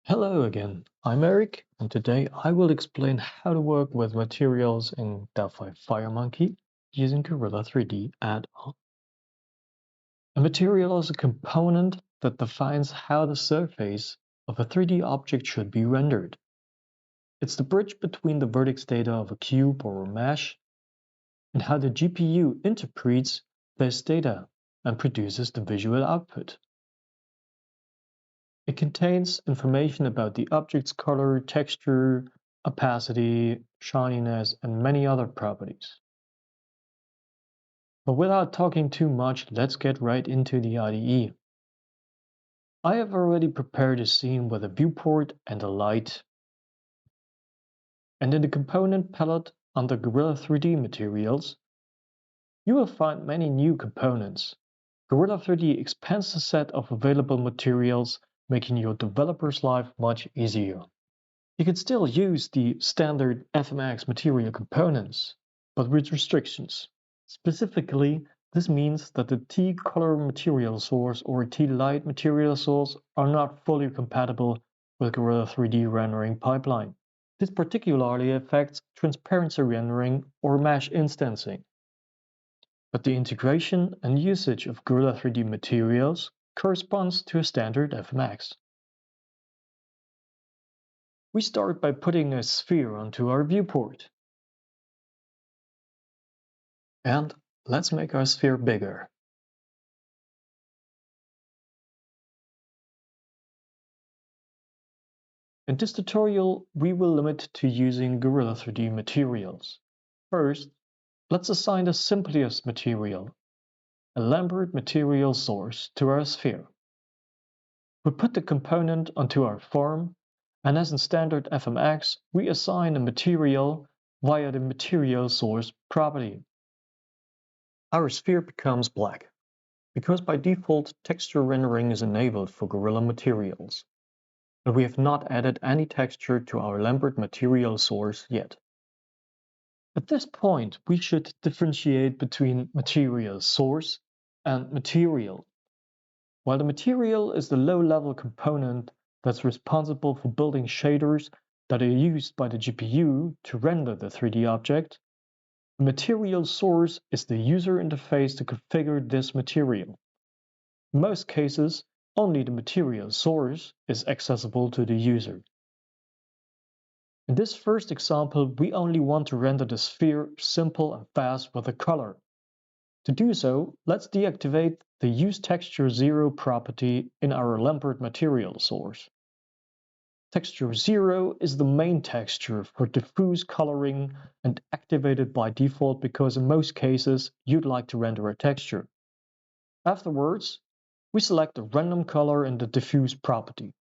Hello again, I'm Eric, and today I will explain how to work with materials in Delphi FireMonkey using Gorilla 3D add-on. A material is a component that defines how the surface of a 3D object should be rendered. It's the bridge between the vertex data of a cube or a mesh and how the GPU interprets this data and produces the visual output. It contains information about the object's color, texture, opacity, shininess, and many other properties. But without talking too much, let's get right into the IDE. I have already prepared a scene with a viewport and a light. And in the component palette under Gorilla 3D Materials, you will find many new components. Gorilla 3D expands the set of available materials, making your developer's life much easier. You can still use the standard FMX material components, but with restrictions. Specifically, this means that the T-color material source or T-light material source are not fully compatible with Gorilla 3D rendering pipeline. This particularly affects transparency rendering or mesh instancing. But the integration and usage of Gorilla 3D materials corresponds to a standard FMX. We start by putting a sphere onto our viewport. And let's make our sphere bigger. In this tutorial, we will limit to using Gorilla 3D materials. First, let's assign the simplest material, a Lambert material source, to our sphere. We put the component onto our form, and as in standard FMX, we assign a material via the material source property. Our sphere becomes black, because by default texture rendering is enabled for Gorilla materials, and we have not added any texture to our Lambert material source yet. At this point, we should differentiate between material source and material. While the material is the low-level component that's responsible for building shaders that are used by the GPU to render the 3D object, the material source is the user interface to configure this material. In most cases, only the material source is accessible to the user. In this first example, we only want to render the sphere simple and fast with a color. To do so, let's deactivate the Use Texture 0 property in our Lambert material source. Texture 0 is the main texture for diffuse coloring and activated by default because in most cases you'd like to render a texture. Afterwards, we select the random color in the diffuse property.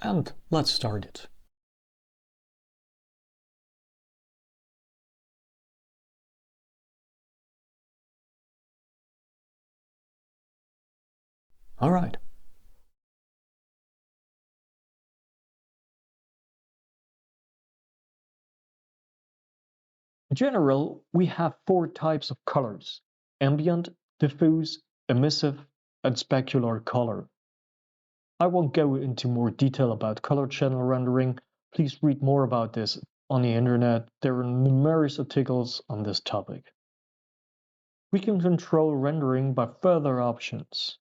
And let's start it. All right. In general, we have 4 types of colors: ambient, diffuse, emissive, and specular color. I won't go into more detail about color channel rendering. Please read more about this on the internet. There are numerous articles on this topic. We can control rendering by further options.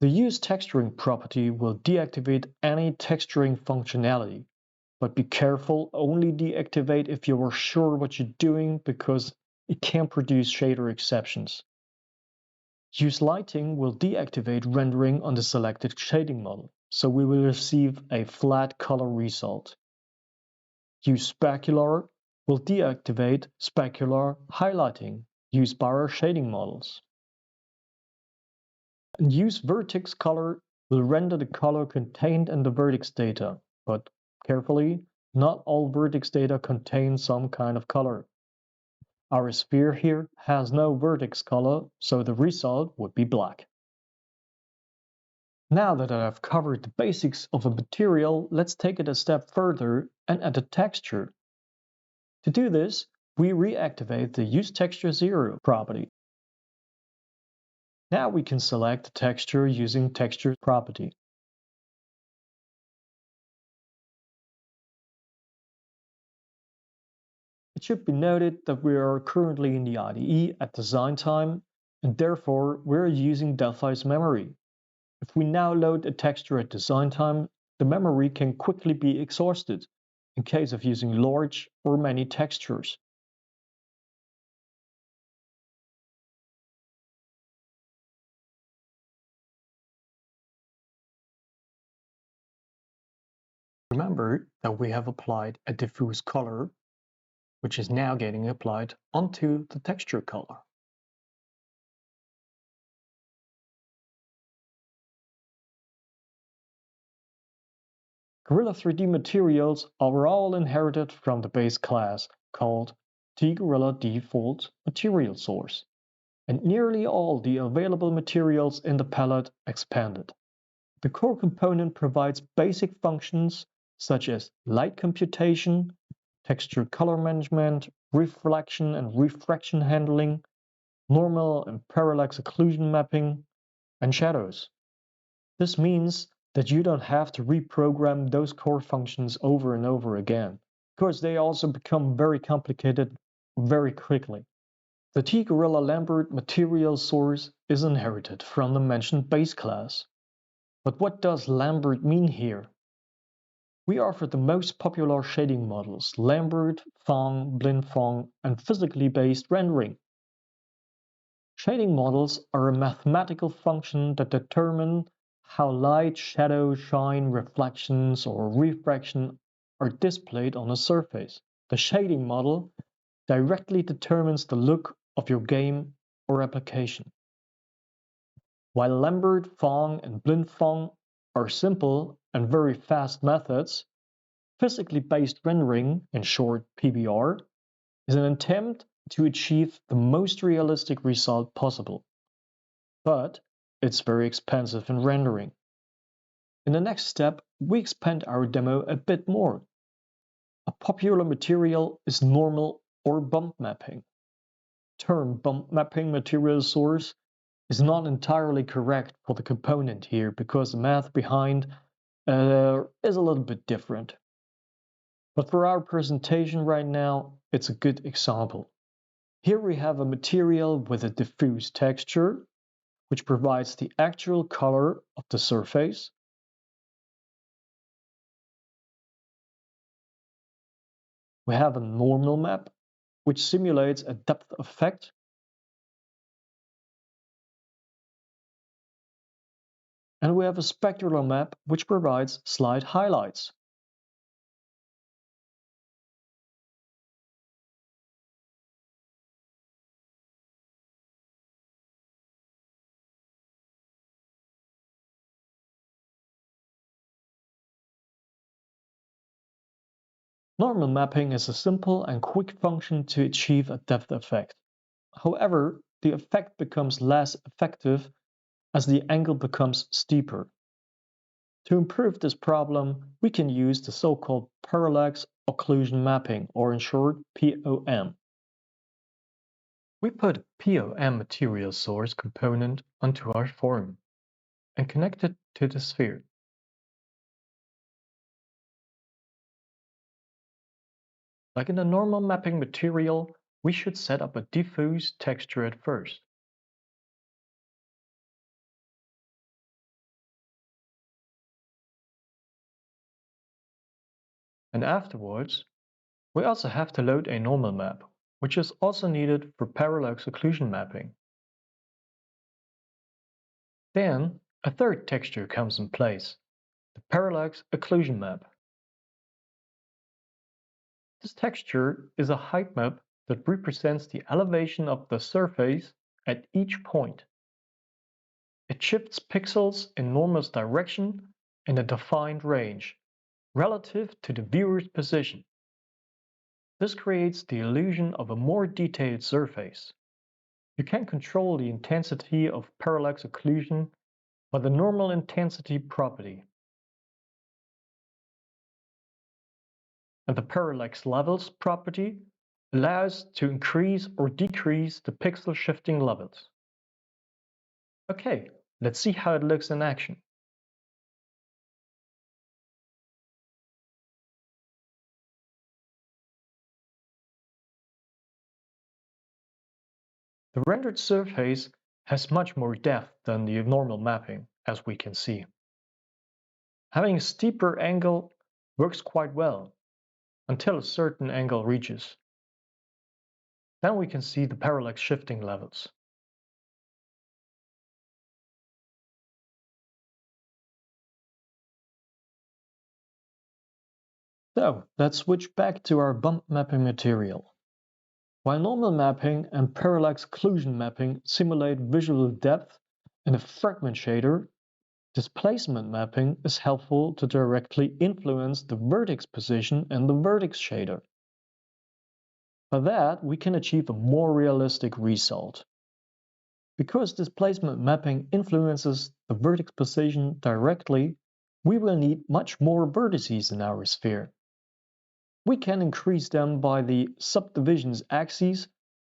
The Use Texturing property will deactivate any texturing functionality, but be careful, only deactivate if you are sure what you're doing because it can produce shader exceptions. Use Lighting will deactivate rendering on the selected shading model, so we will receive a flat color result. Use Specular will deactivate specular highlighting used by our shading models. And Use Vertex Color will render the color contained in the vertex data, but carefully, not all vertex data contain some kind of color. Our sphere here has no vertex color, so the result would be black. Now that I have covered the basics of a material, let's take it a step further and add a texture. To do this, we reactivate the Use Texture 0 property. Now we can select the texture using Texture property. It should be noted that we are currently in the IDE at design time, and therefore we're using Delphi's memory. If we now load a texture at design time, the memory can quickly be exhausted in case of using large or many textures. Remember that we have applied a diffuse color, which is now getting applied onto the texture color. Gorilla 3D materials are all inherited from the base class called Gorilla Default Material Source, and nearly all the available materials in the palette expanded. The core component provides basic functions such as light computation, texture color management, reflection and refraction handling, normal and parallax occlusion mapping, and shadows. This means that you don't have to reprogram those core functions over and over again, because they also become very complicated very quickly. The T-Gorilla Lambert material source is inherited from the mentioned base class. But what does Lambert mean here? We offer the most popular shading models, Lambert, Phong, Blinn Phong, and physically based rendering. Shading models are a mathematical function that determine how light, shadow, shine, reflections, or refraction are displayed on a surface. The shading model directly determines the look of your game or application. While Lambert, Phong, and Blinn Phong are simple and very fast methods, physically based rendering, in short PBR, is an attempt to achieve the most realistic result possible. But it's very expensive in rendering. In the next step, we expand our demo a bit more. A popular material is normal or bump mapping. The term bump mapping material source is not entirely correct for the component here because the math behind is a little bit different. But for our presentation right now, it's a good example. Here we have a material with a diffuse texture, which provides the actual color of the surface. We have a normal map, which simulates a depth effect. And we have a specular map, which provides slight highlights. Normal mapping is a simple and quick function to achieve a depth effect. However, the effect becomes less effective as the angle becomes steeper. To improve this problem, we can use the so-called parallax occlusion mapping, or in short, POM. We put a POM material source component onto our form and connect it to the sphere. Like in a normal mapping material, we should set up a diffuse texture at first. And afterwards, we also have to load a normal map, which is also needed for parallax occlusion mapping. Then, a third texture comes in place, the parallax occlusion map. This texture is a height map that represents the elevation of the surface at each point. It shifts pixels in normal direction in a defined range, relative to the viewer's position. This creates the illusion of a more detailed surface. You can control the intensity of parallax occlusion by the normal intensity property. And the parallax levels property allows to increase or decrease the pixel shifting levels. Okay, let's see how it looks in action. The rendered surface has much more depth than the normal mapping, as we can see. Having a steeper angle works quite well, until a certain angle reaches. Then we can see the parallax shifting levels. So let's switch back to our bump mapping material. While normal mapping and parallax occlusion mapping simulate visual depth in a fragment shader, displacement mapping is helpful to directly influence the vertex position in the vertex shader. By that, we can achieve a more realistic result. Because displacement mapping influences the vertex position directly, we will need much more vertices in our sphere. We can increase them by the subdivisions axes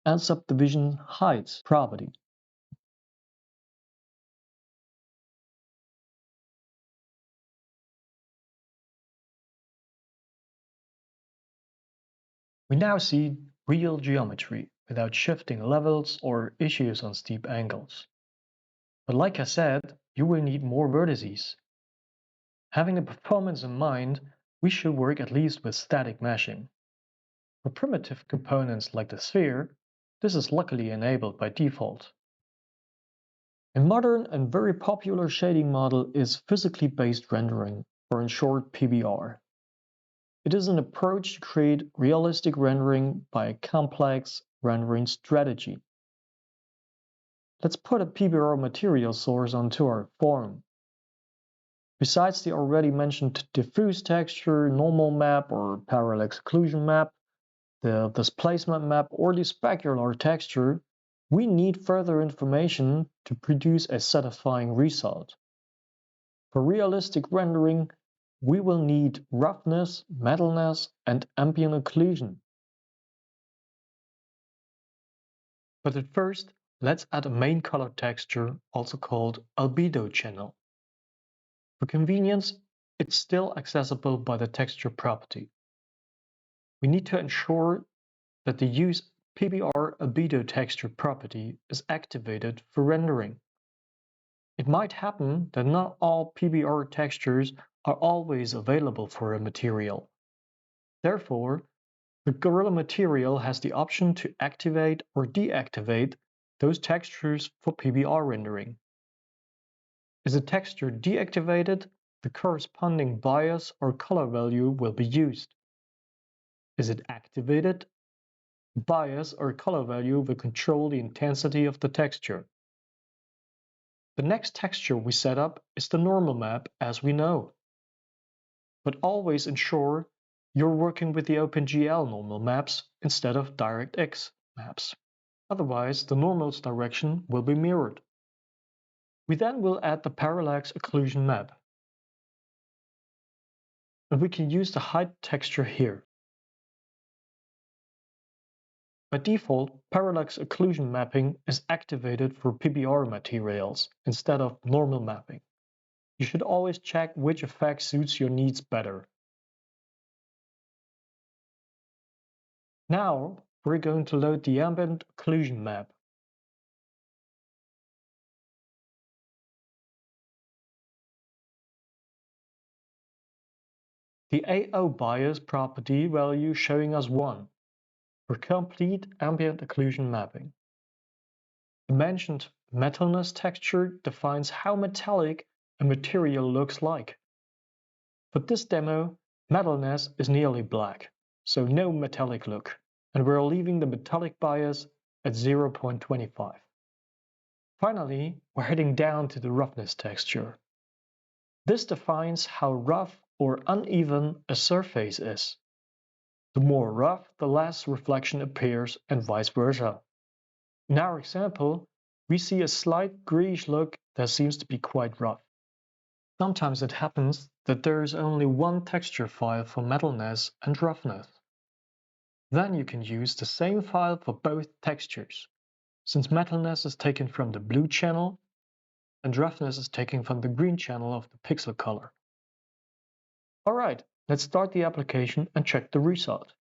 and subdivision heights property. We now see real geometry without shifting levels or issues on steep angles. But like I said, you will need more vertices. Having the performance in mind, we should work at least with static meshing. For primitive components like the sphere, this is luckily enabled by default. A modern and very popular shading model is physically based rendering, or in short PBR. It is an approach to create realistic rendering by a complex rendering strategy. Let's put a PBR material source onto our form. Besides the already mentioned diffuse texture, normal map or parallax occlusion map, the displacement map or the specular texture, we need further information to produce a satisfying result. For realistic rendering, we will need roughness, metalness, and ambient occlusion. But at first, let's add a main color texture, also called albedo channel. For convenience, it's still accessible by the texture property. We need to ensure that the use PBR albedo texture property is activated for rendering. It might happen that not all PBR textures are always available for a material. Therefore, the Gorilla material has the option to activate or deactivate those textures for PBR rendering. Is a texture deactivated, the corresponding bias or color value will be used. Is it activated, bias or color value will control the intensity of the texture. The next texture we set up is the normal map, as we know. But always ensure you're working with the OpenGL normal maps instead of DirectX maps. Otherwise, the normal's direction will be mirrored. We then will add the parallax occlusion map. And we can use the height texture here. By default, parallax occlusion mapping is activated for PBR materials instead of normal mapping. You should always check which effect suits your needs better. Now, we're going to load the ambient occlusion map. The AO bias property value showing us 1 for complete ambient occlusion mapping. The mentioned metalness texture defines how metallic a material looks like. For this demo, metalness is nearly black, so no metallic look, and we're leaving the metallic bias at 0.25. Finally, we're heading down to the roughness texture. This defines how rough or uneven a surface is. The more rough, the less reflection appears, and vice versa. In our example, we see a slight greyish look that seems to be quite rough. Sometimes it happens that there is only one texture file for metalness and roughness. Then you can use the same file for both textures, since metalness is taken from the blue channel and roughness is taken from the green channel of the pixel color. Alright, let's start the application and check the result.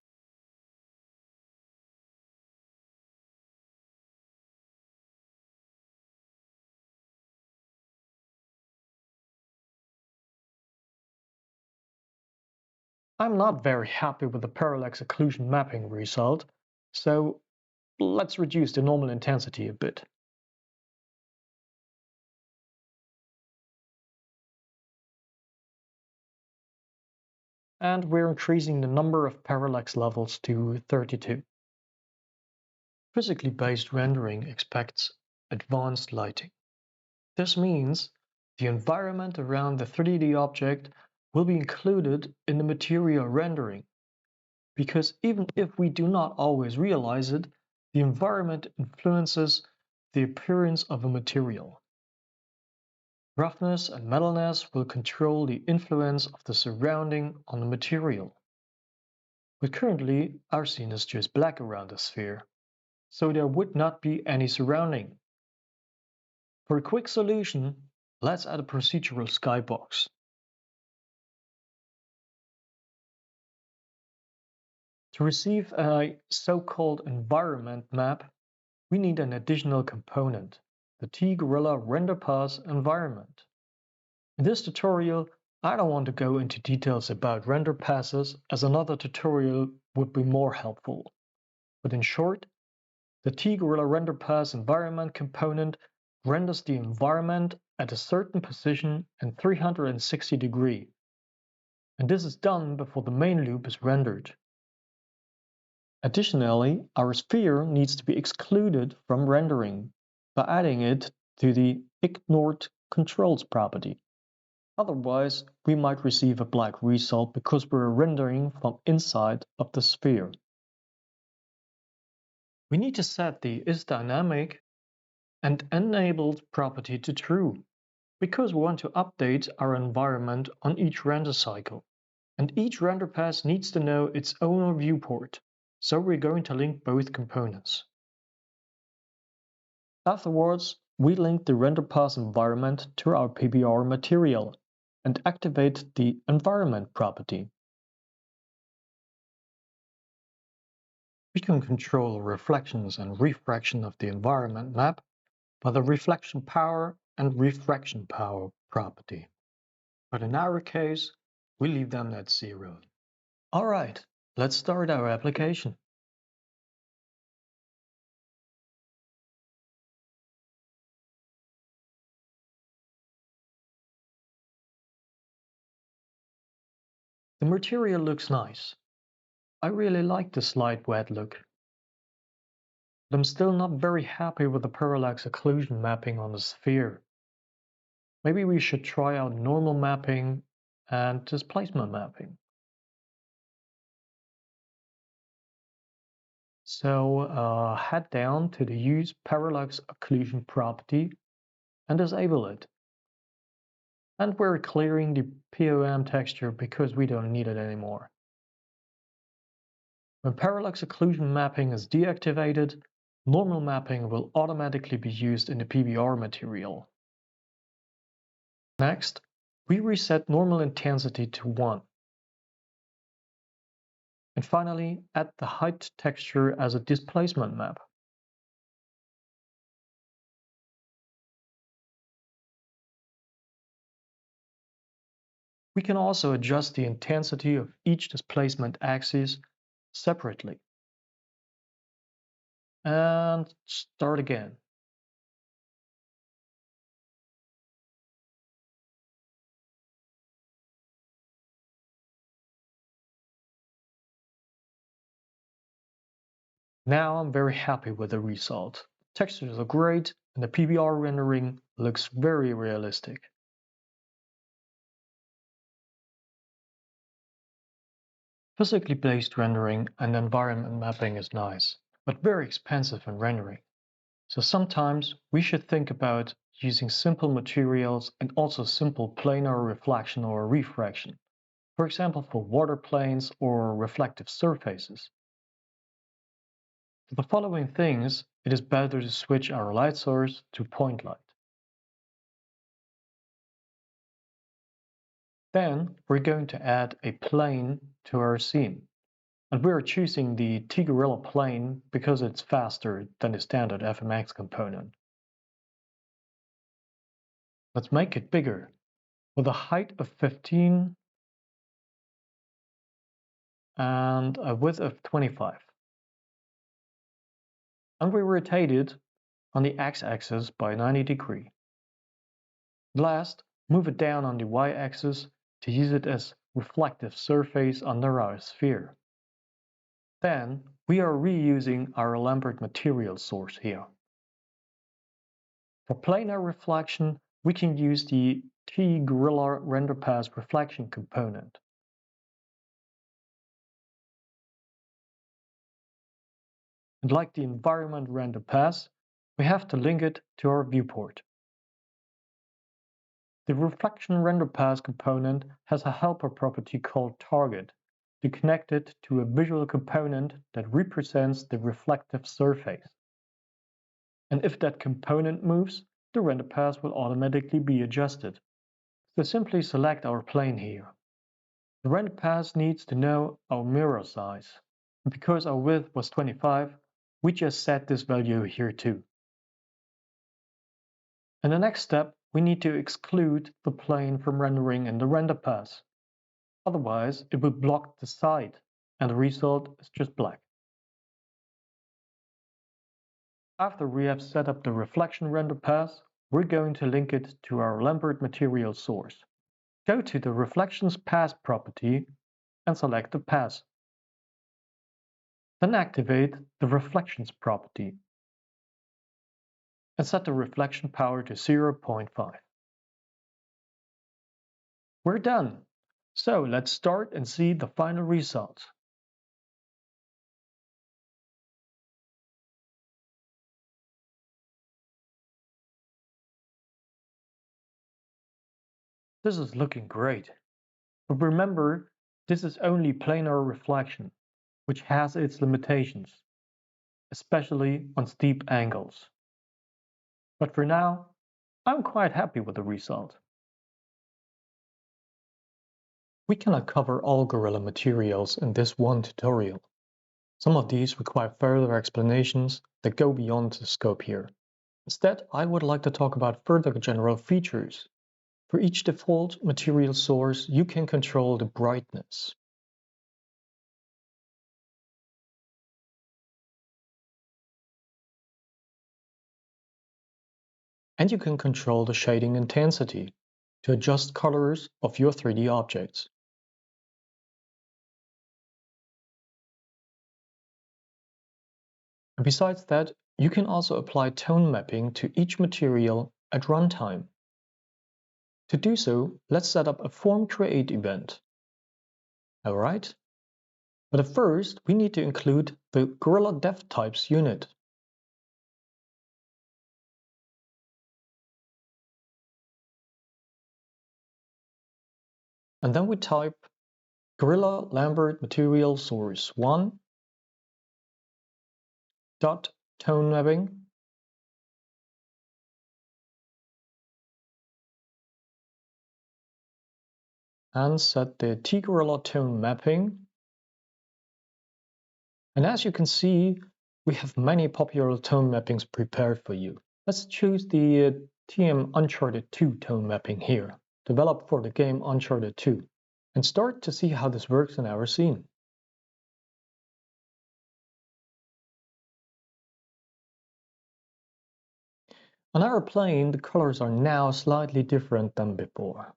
I'm not very happy with the parallax occlusion mapping result, so let's reduce the normal intensity a bit. And we're increasing the number of parallax levels to 32. Physically based rendering expects advanced lighting. This means the environment around the 3D object will be included in the material rendering, because even if we do not always realize it, the environment influences the appearance of a material. Roughness and metalness will control the influence of the surrounding on the material. But currently, our scene is just black around the sphere, so there would not be any surrounding. For a quick solution, let's add a procedural skybox. To receive a so-called environment map, we need an additional component, the T-Gorilla Render Pass environment. In this tutorial, I don't want to go into details about render passes, as another tutorial would be more helpful. But in short, the T-Gorilla Render Pass environment component renders the environment at a certain position and 360 degrees. And this is done before the main loop is rendered. Additionally, our sphere needs to be excluded from rendering by adding it to the ignored controls property. Otherwise, we might receive a black result because we're rendering from inside of the sphere. We need to set the isDynamic and enabled property to true, because we want to update our environment on each render cycle. And each render pass needs to know its own viewport, so we're going to link both components. Afterwards, we link the render pass environment to our PBR material and activate the environment property. We can control reflections and refraction of the environment map by the reflection power and refraction power property. But in our case, we leave them at 0. Alright, let's start our application. The material looks nice. I really like the slight wet look. But I'm still not very happy with the parallax occlusion mapping on the sphere. Maybe we should try out normal mapping and displacement mapping. So head down to the Use Parallax Occlusion property and disable it. And we're clearing the POM texture because we don't need it anymore. When parallax occlusion mapping is deactivated, normal mapping will automatically be used in the PBR material. Next, we reset normal intensity to 1. And finally, add the height texture as a displacement map. We can also adjust the intensity of each displacement axis separately. And start again. Now I'm very happy with the result. Textures are great and the PBR rendering looks very realistic. Physically based rendering and environment mapping is nice, but very expensive in rendering. So sometimes we should think about using simple materials and also simple planar reflection or refraction, for example for water planes or reflective surfaces. For the following things, it is better to switch our light source to point light. Then we're going to add a plane to our scene. And we are choosing the T-Gorilla plane because it's faster than the standard FMX component. Let's make it bigger, with a height of 15 and a width of 25. And we rotate it on the x-axis by 90 degrees. Last, move it down on the y-axis to use it as reflective surface under our sphere. Then, we are reusing our Lambert material source here. For planar reflection, we can use the T-Gorilla render pass reflection component. And like the environment render pass, we have to link it to our viewport. The reflection render pass component has a helper property called target to connect it to a visual component that represents the reflective surface. And if that component moves, the render pass will automatically be adjusted. So simply select our plane here. The render pass needs to know our mirror size. And because our width was 25, we just set this value here too. In the next step, we need to exclude the plane from rendering in the render pass. Otherwise, it will block the side, and the result is just black. After we have set up the reflection render pass, we're going to link it to our Lambert material source. Go to the reflections pass property and select the pass. Then activate the reflections property and set the reflection power to 0.5. We're done. So let's start and see the final results. This is looking great. But remember, this is only planar reflection, which has its limitations, especially on steep angles. But for now, I'm quite happy with the result. We cannot cover all Gorilla materials in this one tutorial. Some of these require further explanations that go beyond the scope here. Instead, I would like to talk about further general features. For each default material source, you can control the brightness. And you can control the shading intensity to adjust colors of your 3D objects. And besides that, you can also apply tone mapping to each material at runtime. To do so, let's set up a form create event. Alright? But at first, we need to include the Gorilla Dev Types unit. And then we type Gorilla Lambert Material Source 1 dot tone mapping and set the T-Gorilla tone mapping. And as you can see, we have many popular tone mappings prepared for you. Let's choose the TM Uncharted 2 tone mapping here, developed for the game Uncharted 2, and start to see how this works in our scene. On our plane, the colors are now slightly different than before.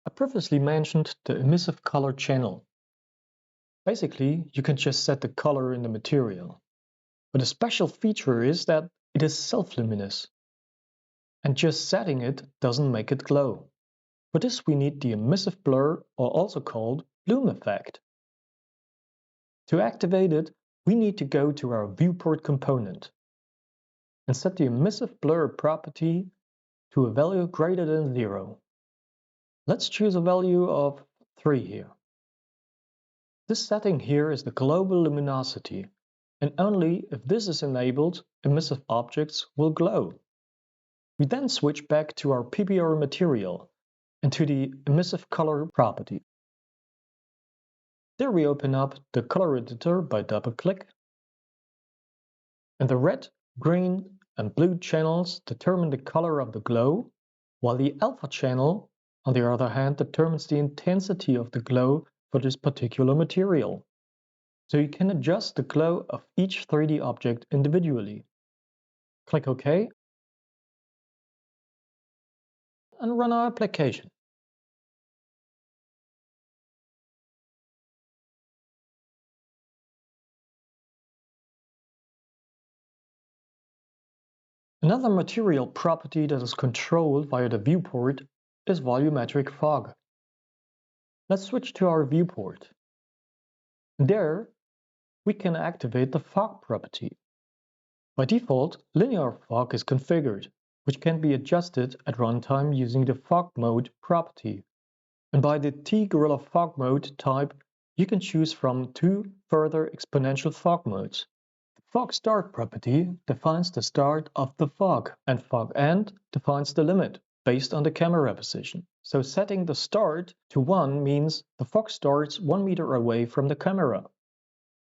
I previously mentioned the emissive color channel. Basically, you can just set the color in the material. But a special feature is that it is self-luminous. And just setting it doesn't make it glow. For this we need the emissive blur, or also called bloom effect. To activate it, we need to go to our viewport component and set the emissive blur property to a value greater than 0. Let's choose a value of 3 here. This setting here is the global luminosity, and only if this is enabled, emissive objects will glow. We then switch back to our PBR material and to the emissive color property. There we open up the color editor by double-click, and the red, green, and blue channels determine the color of the glow, while the alpha channel, on the other hand, determines the intensity of the glow for this particular material. So you can adjust the glow of each 3D object individually. Click OK, and run our application. Another material property that is controlled via the viewport is volumetric fog. Let's switch to our viewport. There, we can activate the fog property. By default, linear fog is configured, which can be adjusted at runtime using the fog mode property. And by the T-Gorilla fog mode type, you can choose from two further exponential fog modes. The fog start property defines the start of the fog, and fog end defines the limit based on the camera position. So setting the start to 1 means the fog starts 1 meter away from the camera.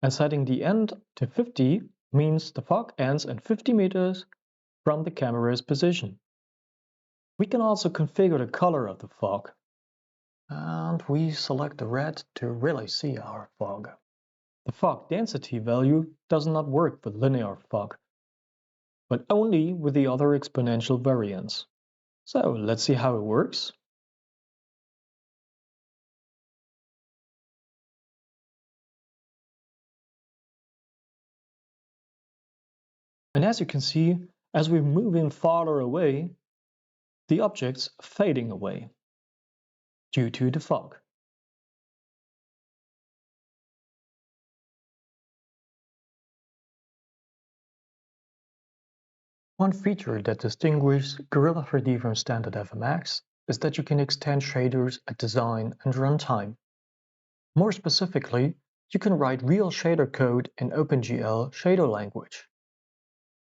And setting the end to 50 means the fog ends at 50 meters from the camera's position. We can also configure the color of the fog. And we select the red to really see our fog. The fog density value does not work with linear fog, but only with the other exponential variants. So let's see how it works. And as you can see, as we move in farther away, the object's fading away due to the fog. One feature that distinguishes Gorilla 3D from standard FMX is that you can extend shaders at design and runtime. More specifically, you can write real shader code in OpenGL shader language.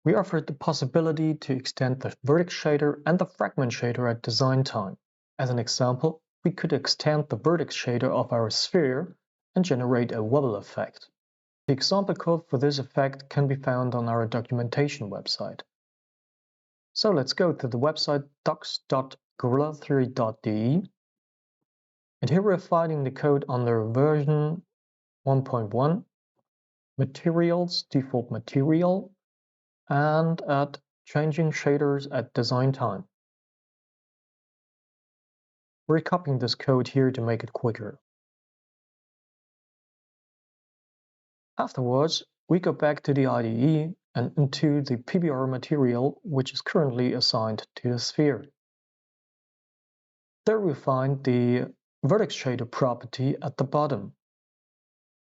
We offered the possibility to extend the vertex shader and the fragment shader at design time. As an example, we could extend the vertex shader of our sphere and generate a wobble effect. The example code for this effect can be found on our documentation website. So let's go to the website docs.gorilla3.de, and here we're finding the code under version 1.1, materials, default material, and at changing shaders at design time. We're copying this code here to make it quicker. Afterwards, we go back to the IDE and into the PBR material, which is currently assigned to the sphere. There we find the vertex shader property at the bottom.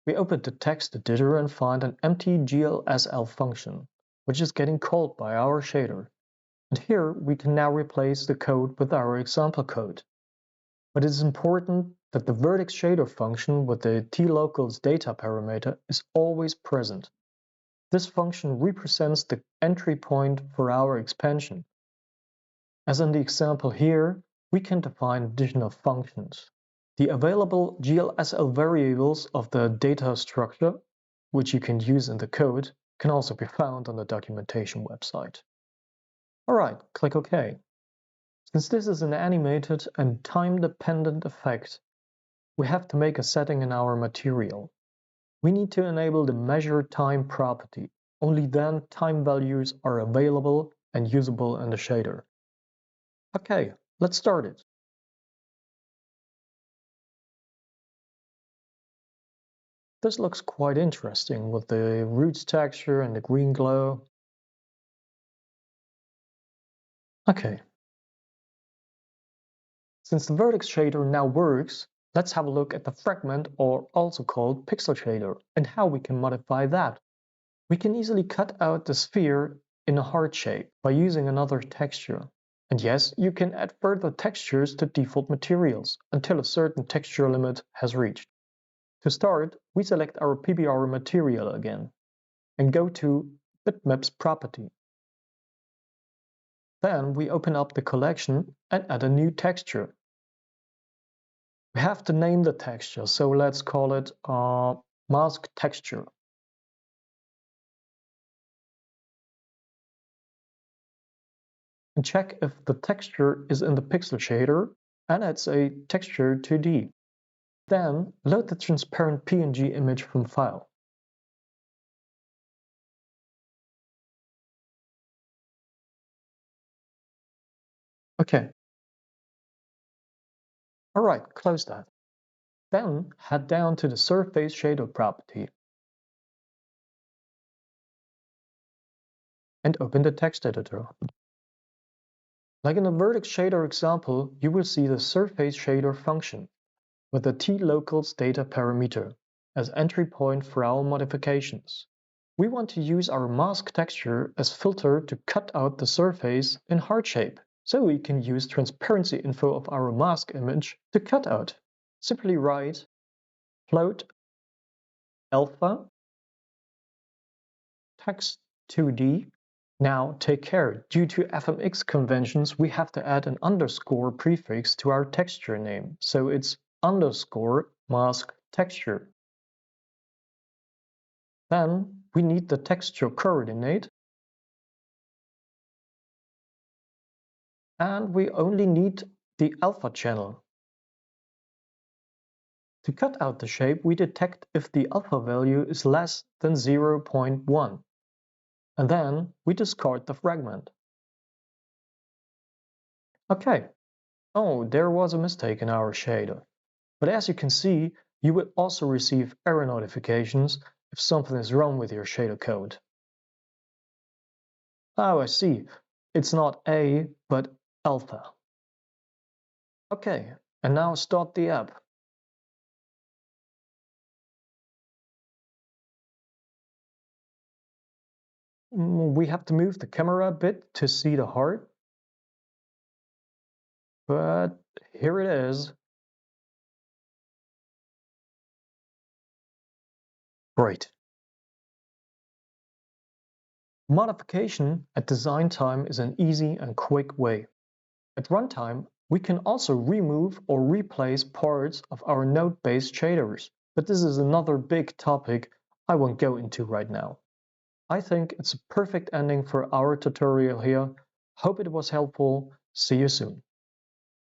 We open the text editor and find an empty GLSL function, which is getting called by our shader. And here we can now replace the code with our example code. But it is important that the vertex shader function with thetlocals data parameter is always present. This function represents the entry point for our expansion. As in the example here, we can define additional functions. The available GLSL variables of the data structure, which you can use in the code, can also be found on the documentation website. Alright, click OK. Since this is an animated and time-dependent effect, we have to make a setting in our material. We need to enable the measure time property. Only then time values are available and usable in the shader. Okay, let's start it. This looks quite interesting with the roots texture and the green glow. Okay. Since the vertex shader now works, let's have a look at the fragment, or also called pixel shader, and how we can modify that. We can easily cut out the sphere in a heart shape by using another texture. And yes, you can add further textures to default materials until a certain texture limit has reached. To start, we select our PBR material again. and go to Bitmaps property. Then we open up the collection and add a new texture. We have to name the texture, so let's call it mask texture. And check if the texture is in the pixel shader and it's a texture 2D. Then load the transparent PNG image from file. Okay. Alright, close that. Then head down to the Surface Shader property and open the text editor. Like in the vertex shader example, you will see the Surface Shader function with the t-locals data parameter as entry point for our modifications. We want to use our mask texture as filter to cut out the surface in hard shape, so we can use transparency info of our mask image to cut out. Simply write float alpha text 2D. Now take care, due to FMX conventions we have to add an underscore prefix to our texture name, so it's underscore mask texture. Then we need the texture coordinate, and we only need the alpha channel. To cut out the shape, we detect if the alpha value is less than 0.1, and then we discard the fragment. Okay, oh, there was a mistake in our shader. But as you can see, you will also receive error notifications if something is wrong with your shader code. Oh, I see. It's not A, but alpha. Okay, and now start the app. We have to move the camera a bit to see the heart. But here it is. Great. Modification at design time is an easy and quick way. At runtime, we can also remove or replace parts of our node-based shaders, but this is another big topic I won't go into right now. I think it's a perfect ending for our tutorial here. Hope it was helpful. See you soon.